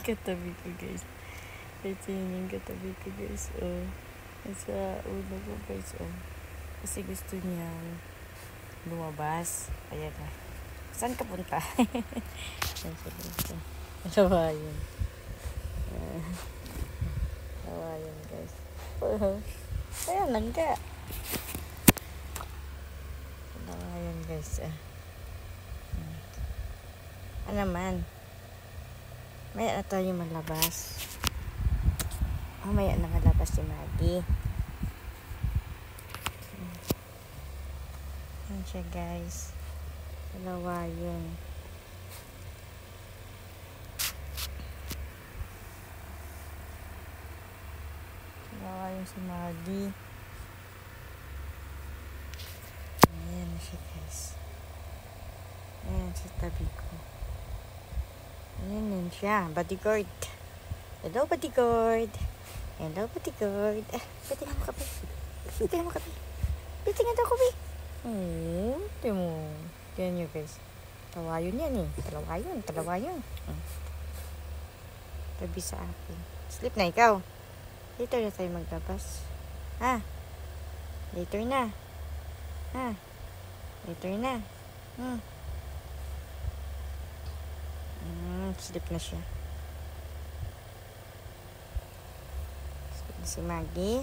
Katabi ko guys. Ito yun yung katabi ko guys. Oh. Sa ulo ko guys. Oh. Kasi gusto niyang lumabas. Ayan na. Saan ka punta? Saan siya dito? Lawayan. Lawayan guys. Oh. Ayan lang ka. Lawayan guys. Ano naman? Maya na tayo malabas. Maya na malabas si Maggie. Ayan siya guys. Dalawa yun. Dalawa yun si Maggie. Ayan na siya guys. Ayan sa tabi ko. Ayan yun siya. Bodyguard. Hello bodyguard. Hello bodyguard. Pwede nga mo kape. Pwede nga mo kape. Pwede nga daw kape. Tiyan mo. Tiyan nyo guys. Talawayon yan eh. Talawayon. Tabi sa akin. Sleep na ikaw. Later na tayo maglabas. Ha? Later na. Ha? Later na. Sleep na siya. Sleep na si Maggie.